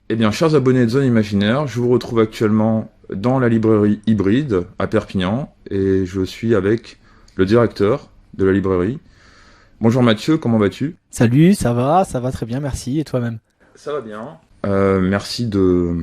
Eh bien, chers abonnés de Zone Imaginaire, je vous retrouve actuellement dans la librairie Hybride à Perpignan et je suis avec le directeur de la librairie. Bonjour Mathieu, comment vas-tu? Salut, ça va très bien, merci. Et toi-même? Ça va bien. Merci de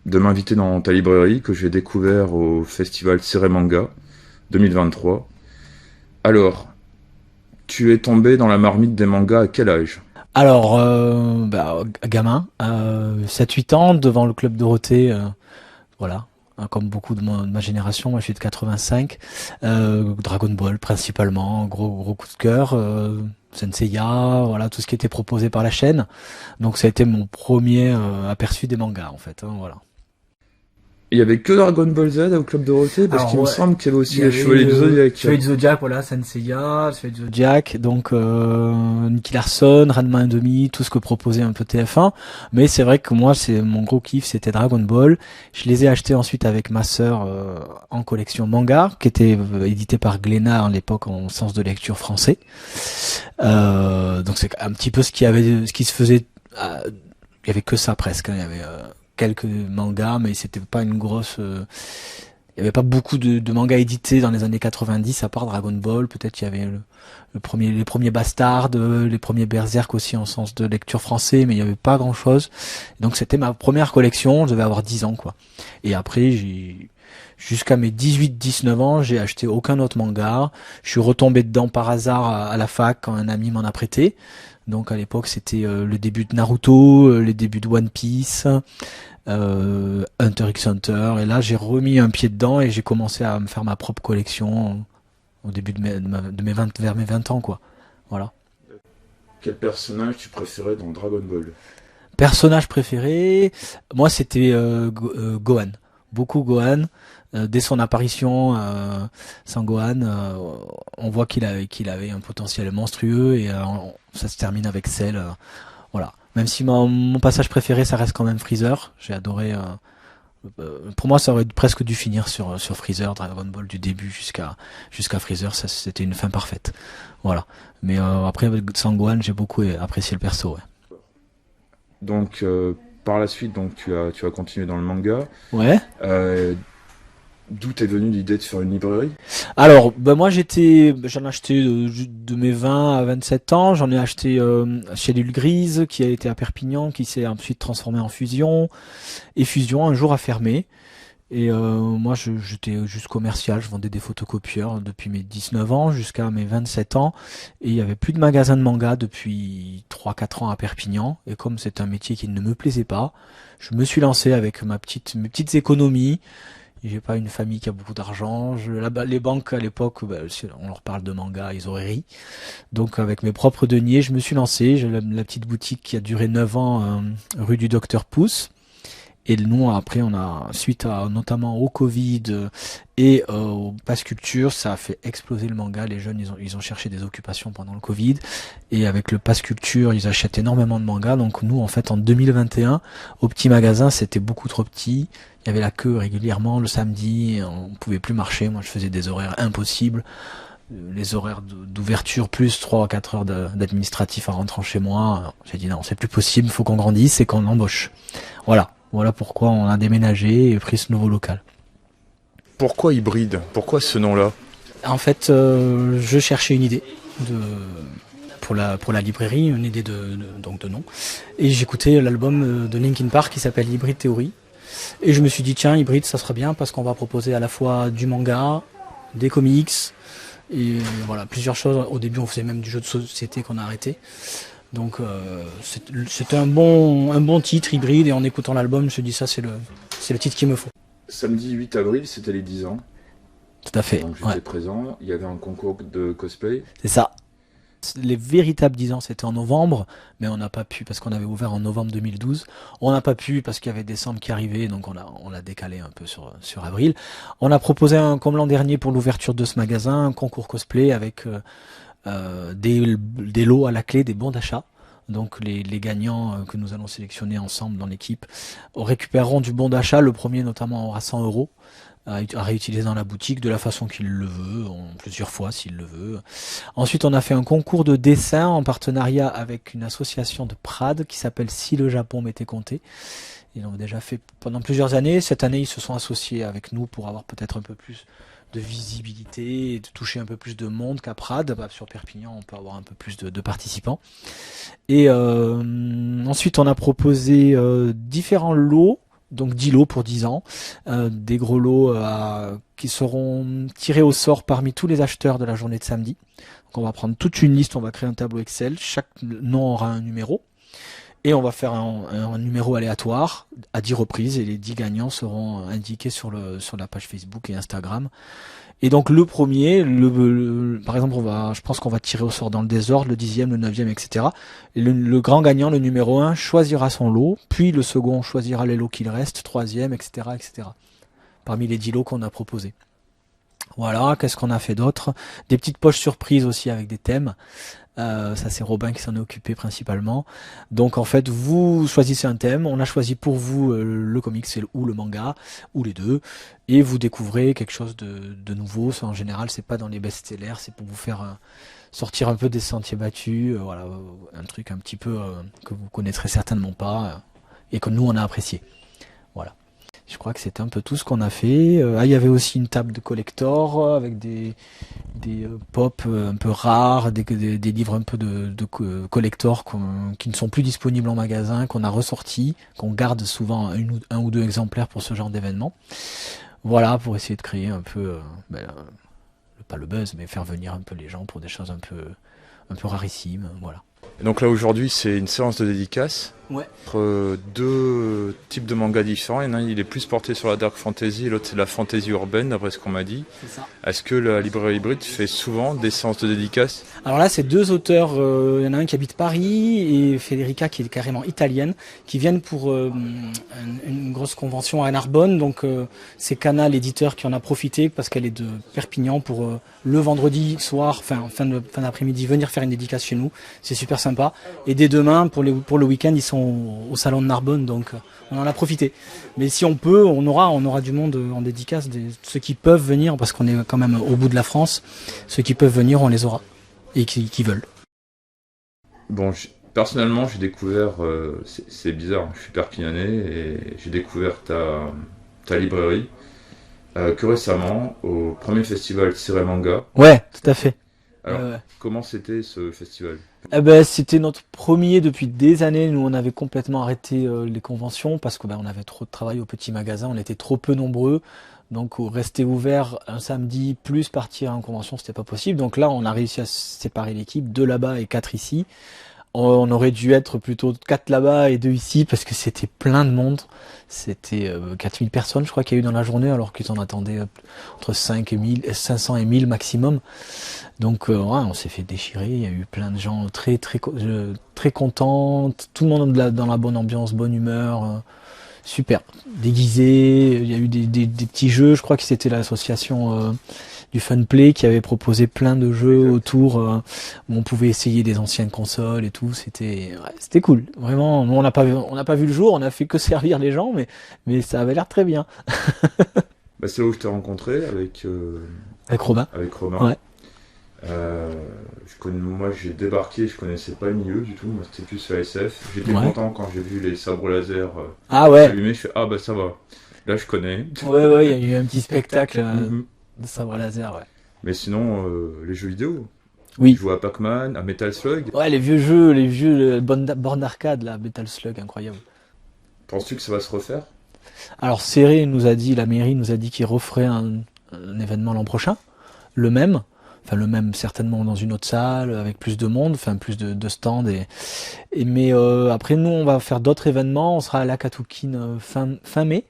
m'inviter dans ta librairie que j'ai découvert au festival Ciremanga 2023. Alors, tu es tombé dans la marmite des mangas à quel âge? Alors, gamin, 7-8 ans, devant le Club Dorothée, voilà. Comme beaucoup de ma génération, moi je suis de 85. Dragon Ball principalement, gros coup de cœur. Senseiya, voilà, tout ce qui était proposé par la chaîne. Donc ça a été mon premier aperçu des mangas en fait, hein, voilà. Il y avait que Dragon Ball Z au Club Dorothée parce Alors qu'il me ouais, semble qu'il y avait aussi il y les avait Chevaliers du Zodiac. Chevalier du Zodiac, voilà, Senseiya, Chevalier du Zodiac, donc Nicky Larson, Ranma 1,5, tout ce que proposait un peu TF1. Mais c'est vrai que moi, c'est mon gros kiff, c'était Dragon Ball. Je les ai achetés ensuite avec ma sœur en collection manga, qui était édité par Glénat à l'époque en sens de lecture français. Donc c'est un petit peu ce qui se faisait. Il y avait que ça presque, hein. Il y avait quelques mangas, mais c'était pas une grosse. Il y avait pas beaucoup de mangas édités dans les années 90 à part Dragon Ball. Peut-être il y avait les premiers Bastards, les premiers Berserk aussi en sens de lecture français, mais il y avait pas grand-chose. Donc c'était ma première collection. Je devais avoir 10 ans quoi. Et après jusqu'à mes 18-19 ans, j'ai acheté aucun autre manga. Je suis retombé dedans par hasard à la fac quand un ami m'en a prêté. Donc à l'époque c'était le début de Naruto, les débuts de One Piece, Hunter x Hunter, et là j'ai remis un pied dedans et j'ai commencé à me faire ma propre collection au début de mes 20, vers mes 20 ans quoi. Voilà. Quel personnage tu préférais dans Dragon Ball? Personnage préféré, moi c'était Gohan. Beaucoup Gohan. Dès son apparition, sans Gohan, on voit qu'il avait un potentiel monstrueux et ça se termine avec Cell. Voilà. Même si mon passage préféré, ça reste quand même Freezer. J'ai adoré. Pour moi, ça aurait presque dû finir sur Freezer, Dragon Ball du début jusqu'à Freezer. Ça, c'était une fin parfaite. Voilà. Mais après, avec Sangohan, j'ai beaucoup apprécié le perso. Ouais. Donc, par la suite, donc tu as continué dans le manga. Ouais. D'où t'es venue l'idée de faire une librairie? Alors, moi j'en ai acheté de mes 20 à 27 ans, j'en ai acheté chez L'Île Grise, qui a été à Perpignan, qui s'est ensuite transformé en Fusion, et Fusion un jour a fermé, et moi j'étais juste commercial, je vendais des photocopieurs depuis mes 19 ans jusqu'à mes 27 ans, et il y avait plus de magasin de manga depuis 3-4 ans à Perpignan, et comme c'est un métier qui ne me plaisait pas, je me suis lancé avec mes petites économies. J'ai pas une famille qui a beaucoup d'argent. Les banques à l'époque, si on leur parle de manga, ils auraient ri. Donc avec mes propres deniers, je me suis lancé. J'ai la petite boutique qui a duré 9 ans, rue du Docteur Pouce. Et nous, après, suite à notamment au Covid et au Pass Culture, ça a fait exploser le manga. Les jeunes, ils ont cherché des occupations pendant le Covid. Et avec le Pass Culture, ils achètent énormément de mangas. Donc nous, en fait, en 2021, au petit magasin, c'était beaucoup trop petit. Il y avait la queue régulièrement le samedi. On pouvait plus marcher. Moi, je faisais des horaires impossibles. Les horaires d'ouverture plus 3 à 4 heures d'administratif en rentrant chez moi. J'ai dit non, c'est plus possible. Il faut qu'on grandisse et qu'on embauche. Voilà pourquoi on a déménagé et pris ce nouveau local. Pourquoi Hybride? Pourquoi ce nom-là? En fait, je cherchais une idée pour la librairie, une idée donc de nom. Et j'écoutais l'album de Linkin Park qui s'appelle Hybrid Theory. Et je me suis dit, tiens, Hybride, ça serait bien parce qu'on va proposer à la fois du manga, des comics, et voilà, plusieurs choses. Au début, on faisait même du jeu de société qu'on a arrêté. Donc c'était un bon titre, Hybride, et en écoutant l'album, je me suis dit ça c'est le titre qu'il me faut. Samedi 8 avril, c'était les 10 ans. Tout à fait. Donc j'étais présent, il y avait un concours de cosplay. C'est ça. Les véritables 10 ans, c'était en novembre, mais on n'a pas pu, parce qu'on avait ouvert en novembre 2012. On n'a pas pu, parce qu'il y avait décembre qui arrivait, donc on l'a décalé un peu sur avril. On a proposé, comme l'an dernier, pour l'ouverture de ce magasin, un concours cosplay avec des lots à la clé, des bons d'achat. Donc les gagnants que nous allons sélectionner ensemble dans l'équipe récupéreront du bon d'achat. Le premier notamment aura 100 euros à réutiliser dans la boutique de la façon qu'il le veut, en plusieurs fois s'il le veut. Ensuite, on a fait un concours de dessin en partenariat avec une association de Prades qui s'appelle Si le Japon m'était compté. Ils l'ont déjà fait pendant plusieurs années. Cette année, ils se sont associés avec nous pour avoir peut-être un peu plus de visibilité et de toucher un peu plus de monde qu'à Prades. Bah, sur Perpignan, on peut avoir un peu plus de participants. Et ensuite, on a proposé différents lots, donc 10 lots pour 10 ans, des gros lots qui seront tirés au sort parmi tous les acheteurs de la journée de samedi. Donc on va prendre toute une liste, on va créer un tableau Excel, chaque nom aura un numéro, et on va faire un numéro aléatoire à 10 reprises, et les 10 gagnants seront indiqués sur la page Facebook et Instagram. Et donc le premier, par exemple, je pense qu'on va tirer au sort dans le désordre, le 10e, le 9e, etc. Et le grand gagnant, le numéro 1, choisira son lot, puis le second choisira les lots qu'il reste, troisième, etc., etc. Parmi les 10 lots qu'on a proposés. Voilà, qu'est-ce qu'on a fait d'autre? Des petites poches surprises aussi avec des thèmes. Ça c'est Robin qui s'en est occupé principalement. Donc en fait vous choisissez un thème, on a choisi pour vous le comics ou le manga, ou les deux, et vous découvrez quelque chose de nouveau. Ça, en général c'est pas dans les best-sellers, c'est pour vous faire sortir un peu des sentiers battus, voilà, un truc un petit peu que vous connaîtrez certainement pas, et que nous on a apprécié. Voilà. Je crois que c'était un peu tout ce qu'on a fait. Il y avait aussi une table de collector avec des pop un peu rares, des livres un peu de collector qui ne sont plus disponibles en magasin, qu'on a ressortis, qu'on garde souvent un ou deux exemplaires pour ce genre d'événement. Voilà, pour essayer de créer un peu, pas le buzz, mais faire venir un peu les gens pour des choses un peu rarissimes. Voilà. Et donc là aujourd'hui c'est une séance de dédicace. Ouais. Entre deux types de mangas différents. Il y en a un, il est plus porté sur la dark fantasy, et l'autre c'est la fantasy urbaine, d'après ce qu'on m'a dit. C'est ça. Est-ce que la librairie hybride fait souvent des séances de dédicace? Alors là, c'est deux auteurs. Il y en a un qui habite Paris et Federica qui est carrément italienne, qui viennent pour une grosse convention à Narbonne. Donc c'est Canal éditeur qui en a profité parce qu'elle est de Perpignan pour le vendredi soir, fin d'après-midi, venir faire une dédicace chez nous. C'est super sympa. Et dès demain, pour le week-end, ils sont au salon de Narbonne, donc on en a profité. Mais si on peut, on aura du monde en dédicace, ceux qui peuvent venir, parce qu'on est quand même au bout de la France, ceux qui peuvent venir, on les aura, et qui veulent. Bon, personnellement, j'ai découvert, c'est bizarre, je suis perpignanais, et j'ai découvert ta librairie que récemment, au premier festival Ciré Manga. Ouais, tout à fait. Alors, comment c'était ce festival? C'était notre premier depuis des années. Nous, on avait complètement arrêté les conventions parce que on avait trop de travail au petit magasin, on était trop peu nombreux. Donc rester ouvert un samedi plus partir en convention, c'était pas possible. Donc là, on a réussi à séparer l'équipe, 2 là-bas et 4 ici. On aurait dû être plutôt 4 là-bas et 2 ici parce que c'était plein de monde. C'était 4000 personnes, je crois qu'il y a eu dans la journée, alors qu'ils en attendaient entre 500 et 1000 maximum. Donc on s'est fait déchirer. Il y a eu plein de gens très contents. Tout le monde dans la bonne ambiance, bonne humeur. Super. Déguisés. Il y a eu des petits jeux. Je crois que c'était l'association du Funplay qui avait proposé plein de jeux autour où on pouvait essayer des anciennes consoles et tout. C'était cool. Vraiment, on n'a pas vu le jour, on a fait que servir les gens, mais ça avait l'air très bien. C'est là où je t'ai rencontré avec Robin. Avec Romain. Ouais. Moi j'ai débarqué, je connaissais pas le milieu du tout, moi c'était plus la SF. J'étais content quand j'ai vu les sabres laser allumés, je fais ah bah ça va, là je connais. Ouais, il y a eu un petit spectacle de sabre laser, ouais. Mais sinon, les jeux vidéo. Oui. Tu joues à Pac-Man, à Metal Slug. Ouais, les vieux bornes d'arcade, là, Metal Slug, incroyable. Penses-tu que ça va se refaire? Alors, la mairie nous a dit qu'il referait un événement l'an prochain, le même certainement dans une autre salle, avec plus de monde, plus de stands. Mais après, nous, on va faire d'autres événements. On sera à l'Akatoukin fin mai.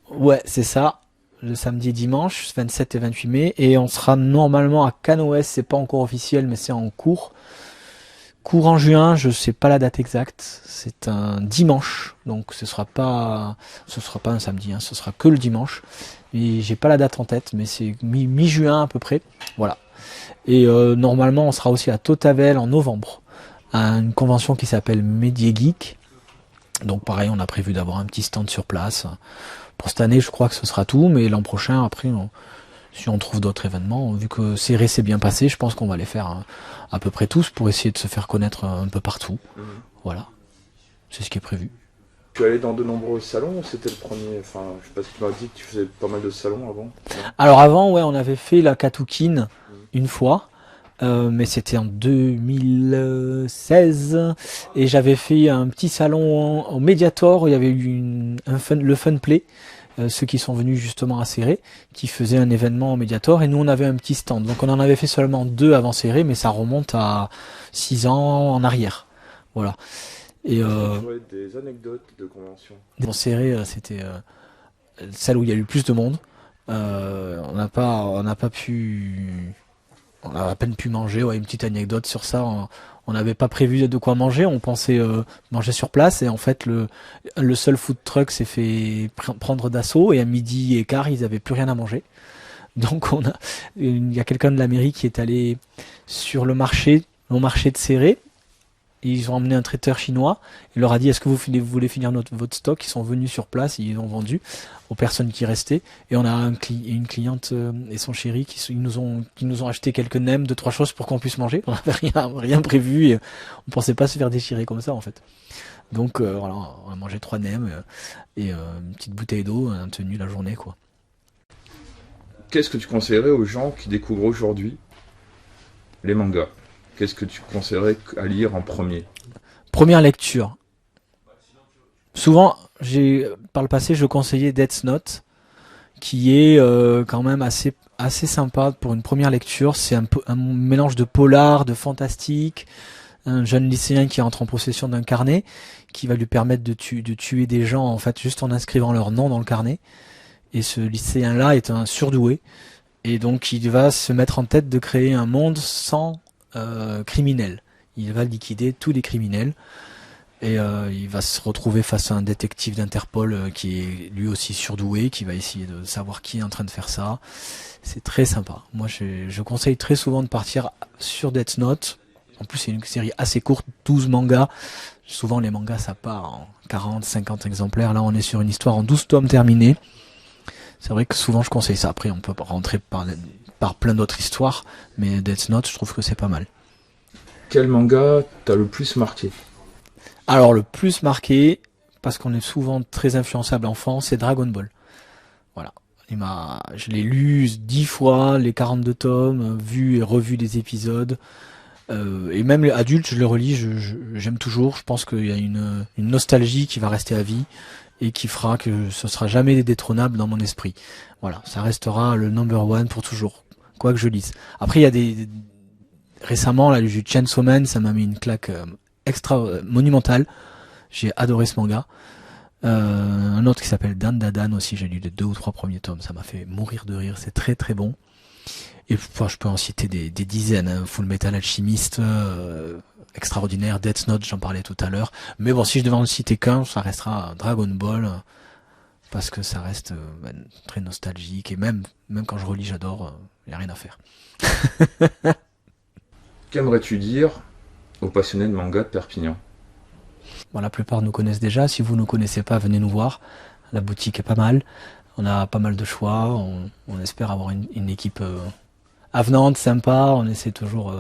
Ouais, c'est ça. Le samedi et dimanche, 27 et 28 mai. Et on sera normalement à Canoës, c'est pas encore officiel, mais c'est en cours. Cours en juin, je sais pas la date exacte. C'est un dimanche, donc ce sera pas un samedi, ce sera que le dimanche. Et j'ai pas la date en tête, mais c'est mi-juin à peu près. Voilà. Et normalement, on sera aussi à Totavel en novembre, à une convention qui s'appelle Médié Geek. Donc pareil, on a prévu d'avoir un petit stand sur place Pour cette année, je crois que ce sera tout, mais l'an prochain, après, si on trouve d'autres événements, vu que Serré s'est bien passé, je pense qu'on va les faire à peu près tous pour essayer de se faire connaître un peu partout. Voilà, c'est ce qui est prévu. Tu es allé dans de nombreux salons ou c'était le premier? Enfin, je sais pas si tu m'as dit que tu faisais pas mal de salons avant. Alors avant, ouais, on avait fait la Katoukine une fois, mais c'était en 2016 et j'avais fait un petit salon au Mediator où il y avait eu le Fun Play, ceux qui sont venus justement à Serré, qui faisaient un événement au Mediator et nous on avait un petit stand. Donc on en avait fait seulement 2 avant Serré, mais ça remonte à 6 ans en arrière. Voilà. Et des anecdotes de convention. Dans Serré, c'était celle où il y a eu le plus de monde. On n'a pas pu, on a à peine pu manger. Ouais, une petite anecdote sur ça. On n'avait pas prévu de quoi manger. On pensait manger sur place et en fait le seul food truck s'est fait prendre d'assaut et à 12h15 ils avaient plus rien à manger. Donc il y a quelqu'un de la mairie qui est allé sur le marché de Serré. Ils ont emmené un traiteur chinois. Il leur a dit est-ce que vous voulez finir votre stock? Ils sont venus sur place, ils ont vendu aux personnes qui restaient. Et on a une cliente et son chéri qui nous ont acheté quelques nems, 2-3 choses pour qu'on puisse manger. On n'avait rien prévu et on pensait pas se faire déchirer comme ça en fait. Donc voilà, on a mangé 3 nems et une petite bouteille d'eau, un tenu la journée quoi. Qu'est-ce que tu conseillerais aux gens qui découvrent aujourd'hui les mangas? Qu'est-ce que tu conseillerais à lire en premier? Première lecture. Souvent, par le passé, je conseillais Death Note, qui est quand même assez sympa pour une première lecture. C'est un mélange de polar, de fantastique. Un jeune lycéen qui entre en possession d'un carnet qui va lui permettre de tuer des gens en fait juste en inscrivant leur nom dans le carnet. Et ce lycéen-là est un surdoué et donc il va se mettre en tête de créer un monde sans criminel. Il va liquider tous les criminels et il va se retrouver face à un détective d'Interpol qui est lui aussi surdoué, qui va essayer de savoir qui est en train de faire ça. C'est très sympa. Moi, je conseille très souvent de partir sur Death Note. En plus, c'est une série assez courte, 12 mangas. Souvent, les mangas, ça part en 40, 50 exemplaires. Là, on est sur une histoire en 12 tomes terminés. C'est vrai que souvent, je conseille ça. Après, on peut rentrer par plein d'autres histoires, mais Death Note, je trouve que c'est pas mal. Quel manga t'as le plus marqué? Alors, le plus marqué, parce qu'on est souvent très influençable enfant, c'est Dragon Ball. Voilà. Je l'ai lu 10 fois, les 42 tomes, vu et revu des épisodes. Et même les adultes, je les relis, j'aime toujours. Je pense qu'il y a une nostalgie qui va rester à vie et qui fera que ce sera jamais détrônable dans mon esprit. Voilà, ça restera le number one pour toujours, quoi que je lise. Après, il y a récemment, là, j'ai lu Chainsaw Man, ça m'a mis une claque monumentale. J'ai adoré ce manga. Un autre qui s'appelle Dan Dadan aussi, j'ai lu les 2 ou 3 premiers tomes, ça m'a fait mourir de rire, c'est très très bon. Et je peux en citer des dizaines, hein. Full Metal Alchemist, extraordinaire, Death Note, j'en parlais tout à l'heure. Mais bon, si je devais en citer qu'un, ça restera Dragon Ball, parce que ça reste très nostalgique, et même quand je relis, j'adore, y a rien à faire. Qu'aimerais-tu dire aux passionnés de manga de Perpignan? Bon, la plupart nous connaissent déjà, si vous ne nous connaissez pas, venez nous voir, la boutique est pas mal, on a pas mal de choix, on espère avoir une équipe avenante, sympa, on essaie toujours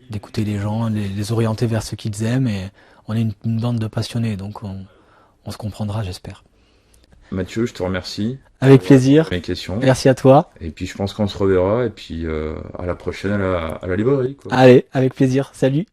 d'écouter les gens, les orienter vers ce qu'ils aiment, et on est une bande de passionnés, donc on se comprendra, j'espère. Mathieu, je te remercie. Avec plaisir. Mes questions. Merci à toi. Et puis je pense qu'on se reverra, et puis à la prochaine à la librairie, quoi. Allez, avec plaisir. Salut.